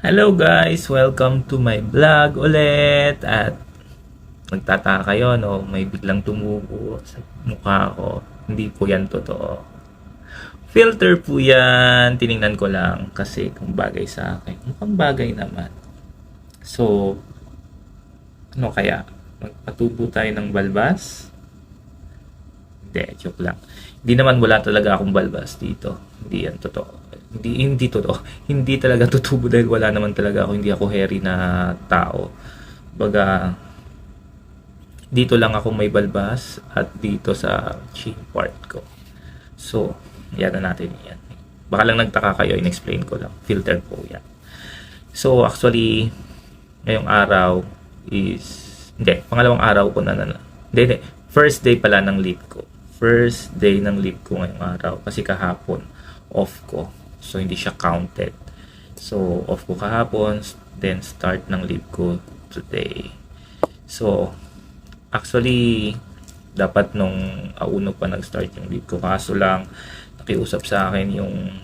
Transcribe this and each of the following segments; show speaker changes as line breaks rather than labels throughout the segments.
Hello guys! Welcome to my vlog ulit. At nagtataka kayo, no? May biglang tumubo sa mukha ko. Hindi po yan totoo. Filter po yan. Tiningnan ko lang kasi kung bagay sa akin. Mukhang bagay naman. So, ano kaya? Magpatubo tayo ng balbas? Hindi, joke lang. Hindi naman, wala talaga akong balbas dito. Hindi yan totoo. Hindi totoo. Hindi talaga tutubo dahil wala naman talaga ako. Hindi ako hairy na tao. Baga, dito lang ako may balbas at dito sa chin part ko. So, yan na natin yan. Baka lang nagtaka kayo, in-explain ko lang. Filter po yan. So, actually, ngayong araw is, hindi, pangalawang araw ko na. Hindi, first day pala ng leave ko. First day ng leave ko ngayong araw. Kasi kahapon, off ko. So, hindi siya counted. So, off ko kahapon, then start ng leave ko today. So, actually, dapat nung auno pa nag-start yung leave ko. Kaso lang, nakiusap sa akin yung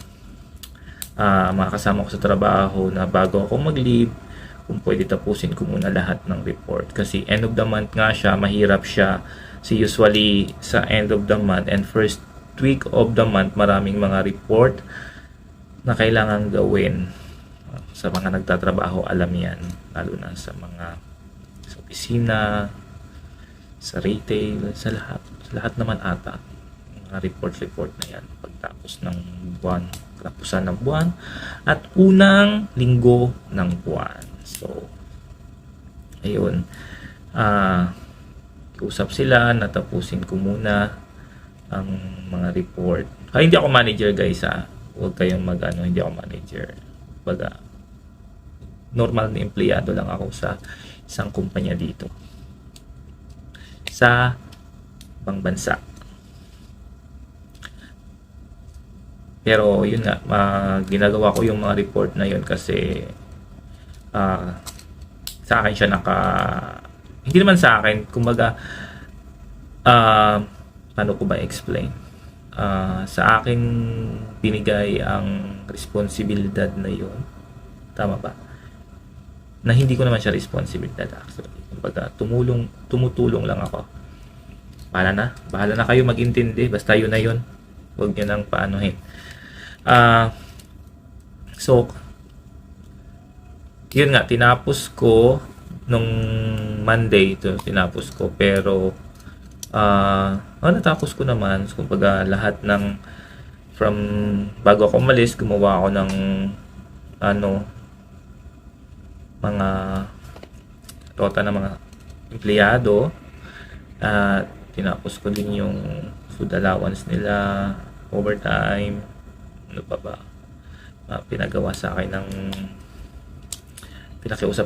mga kasama ko sa trabaho na bago ako mag-leave, kung pwede tapusin ko muna lahat ng report. Kasi end of the month nga siya, mahirap siya. So, usually, sa end of the month and first week of the month, maraming mga report na kailangan gawin. Sa mga nagtatrabaho, alam yan, lalo na sa mga sa opisina, sa retail, sa lahat naman ata mga report na yan pagtapos ng buwan, katapusan ng buwan at unang linggo ng buwan. So ayun, usap sila, natapusin ko muna ang mga report. Hindi ako manager guys, huwag kayong hindi ako manager. Baga, normal na empleyado lang ako sa isang kumpanya dito. Sa ibang bansa. Pero, yun nga, ginagawa ko yung mga report na yun kasi sa akin siya hindi naman sa akin, kumbaga, paano ko ba explain? Sa akin binigay ang responsibilidad na yun. Tama ba? Na hindi ko naman siya responsibilidad actually. Kumbaga, tumutulong lang ako. Bahala na kayo mag-intindi. Basta yun na yun. Huwag nyo nang paanohin. So, yun nga, tinapos ko nung Monday ito, tinapos ko. Pero, natapos ko naman. So, kumbaga, lahat ng bago ako umalis, gumawa ako ng mga rota ng mga empleyado at tinapos ko din yung food allowance nila, overtime, ano pa ba, pinakiusap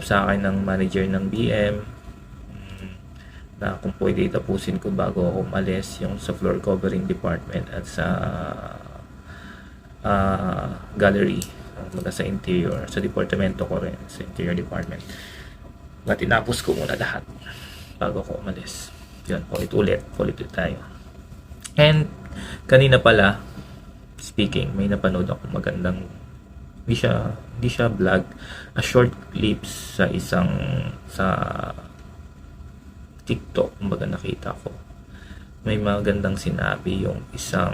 sa akin ng manager ng BM na kung pwede tapusin ko bago ako umalis yung sa floor covering department at sa gallery, sa interior, sa departamento ko rin, sa interior department. Tinapos ko muna lahat bago ako umalis. Yun, ulit tayo. And kanina pala, speaking, may napanood ako magandang, hindi siya vlog, a short clips sa TikTok, kumbaga nakita ko. May magandang sinabi yung isang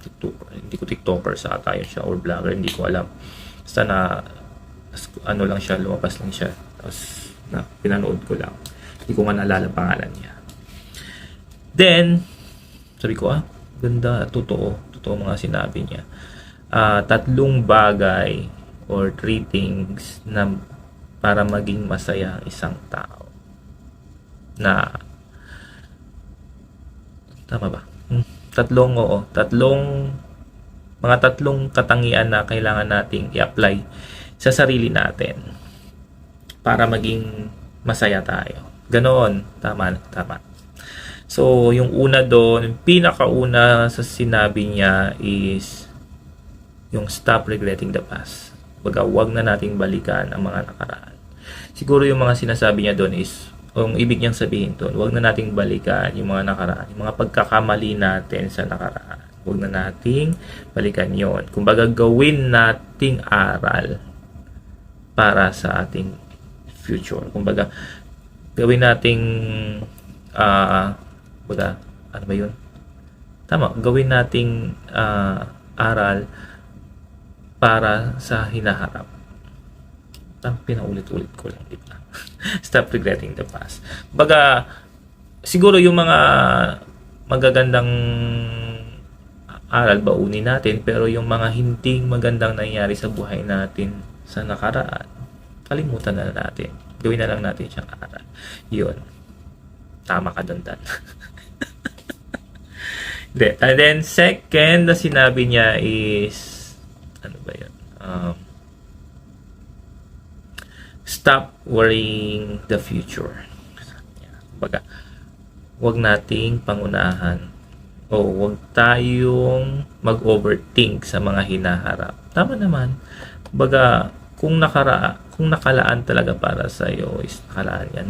TikToker, hindi ko TikToker sa ata yun siya or vlogger, hindi ko alam. Basta lang siya, lumabas lang siya. Tapos pinanood ko lang. Hindi ko nga naalala pangalan niya. Then, sabi ko, ganda, totoo mga sinabi niya. 3 bagay or 3 things na para maging masaya ang isang tao. Tama ba? Mga tatlong katangian na kailangan nating i-apply sa sarili natin para maging masaya tayo. Ganoon, tama. So, yung una doon, pinakauna sa sinabi niya is yung stop regretting the past. Baga, wag na nating balikan ang mga nakaraan. Siguro yung mga sinasabi niya doon is, yung ibig niyang sabihin doon, wag na nating balikan yung mga nakaraan, yung mga pagkakamali natin sa nakaraan. Wag na nating balikan yon. Kumbaga, gawin nating aral para sa ating future. Kumbaga, gawin nating kumbaga, ano ba yun? Tama, gawin nating aral para sa hinaharap. Pinaulit-ulit ko lang, di ba? Stop regretting the past. Baga, siguro yung mga magagandang aral baunin natin, pero yung mga hindi magandang nangyari sa buhay natin sa nakaraan, kalimutan na natin. Gawin na lang natin siyang aral. Yun. Tama ka doon, Dan. And then, second na sinabi niya is, ano ba yun? Stop worrying the future. Baga, wag nating pangunahan o wag tayong mag-overthink sa mga hinaharap. Tama naman. Baga, kung nakalaan talaga para sa iyo is nakalaan yan.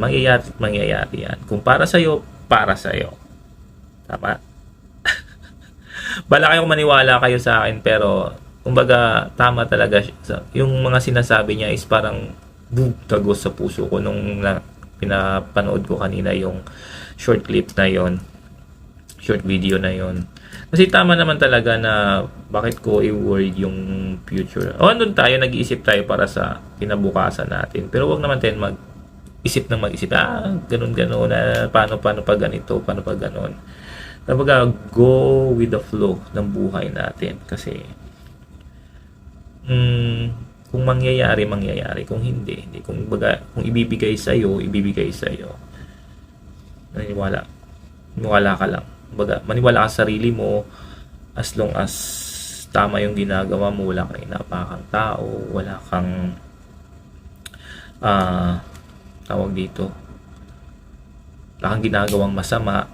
Mangyayari yan. Kung para sa iyo, para sa iyo. Tama? Bala kayong maniwala kayo sa akin, pero kumbaga tama talaga siya. Yung mga sinasabi niya is parang tagos sa puso ko nung pinapanood ko kanina yung short clip na yon, short video na yon. Kasi tama naman talaga na bakit ko i-worried yung future. O andun tayo, nag-iisip tayo para sa kinabukasan natin. Pero wag naman tayo mag-isip, ganun, paano pag ganito, paano pag ganun. Kumbaga, go with the flow ng buhay natin. Kasi, kung mangyayari. Kung hindi. Kung ibibigay sa'yo, maniwala ka lang. Maniwala ka sa sarili mo, as long as tama yung ginagawa mo, wala kang inapakang tao, wala kang tawag dito, wala kang ginagawang masama,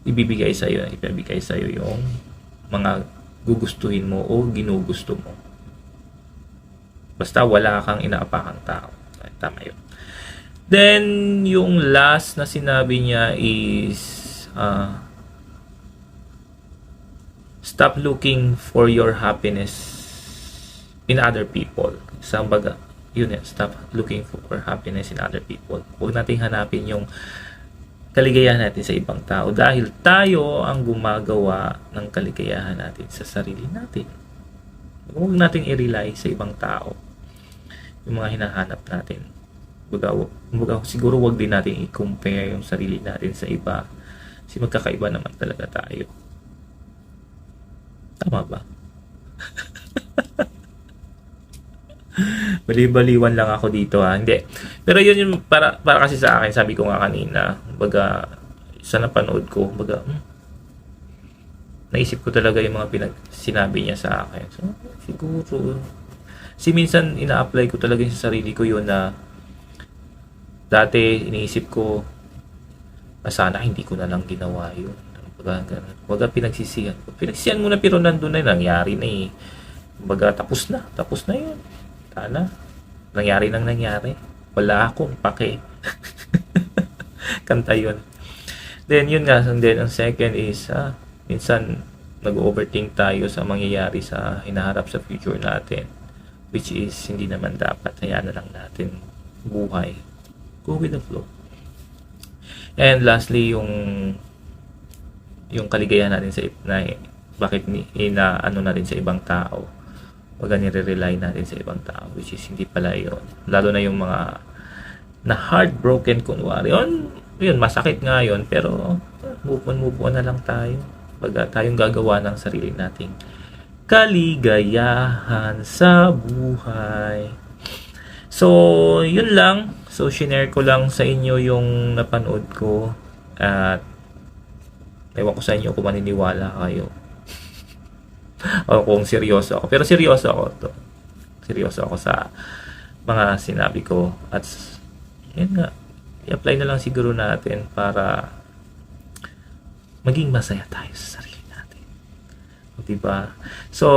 ibibigay sa'yo yung mga gugustuhin mo o ginugusto mo. Basta wala kang inaapakang tao. Tama yun. Then, yung last na sinabi niya is stop looking for your happiness in other people. Sambaga, yun yan. Stop looking for happiness in other people. Huwag nating hanapin yung kaligayahan natin sa ibang tao dahil tayo ang gumagawa ng kaligayahan natin sa sarili natin. Huwag nating i-rely sa ibang tao yung mga hinahanap natin. Siguro wag din natin i-compare yung sarili natin sa iba kasi magkakaiba naman talaga tayo. Tama ba? Bali-baliwan lang ako dito ha. Hindi. Pero yun yung para kasi sa akin, sabi ko nga kanina, sa napanood ko, naisip ko talaga yung mga sinabi niya sa akin. So, siguro, minsan ina-apply ko talaga sa sarili ko yun na dati iniisip ko sana hindi ko na lang ginawa yun. Baga pinagsisihan ko. Pinagsisihan mo na pero nandun na, nangyari na eh. Tapos na yun. Sana, nangyari. Wala akong pake. Kanta yun. Then, yun nga. And then, ang second is, minsan, nag-overthink tayo sa mangyayari sa hinaharap sa future natin. Which is, hindi naman dapat. Hayaan na lang natin buhay. Go with the flow. And lastly, yung kaligayahan natin bakit inaano natin sa ibang tao. Wag nire-rely natin sa ibang tao, which is hindi pala yun. Lalo na yung mga na heartbroken kunwari. Yun, masakit nga yun, pero move on na lang tayo. Tayong gagawa ng sarili nating kaligayahan sa buhay. So, yun lang. So, shinare ko lang sa inyo yung napanood ko. At ewan ko sa inyo kung maniniwala kayo. O kung seryoso ako. Pero seryoso ako to. Seryoso ako sa mga sinabi ko. At yun nga, i-apply na lang siguro natin para maging masaya tayo sa sarili natin. O, diba? So,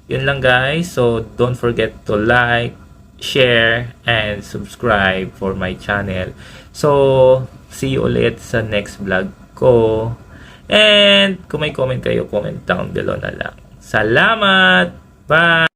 yun lang guys. So, don't forget to like, share, and subscribe for my channel. So, see you ulit sa next vlog ko. And kung may comment kayo, comment down below na lang. Salamat! Bye!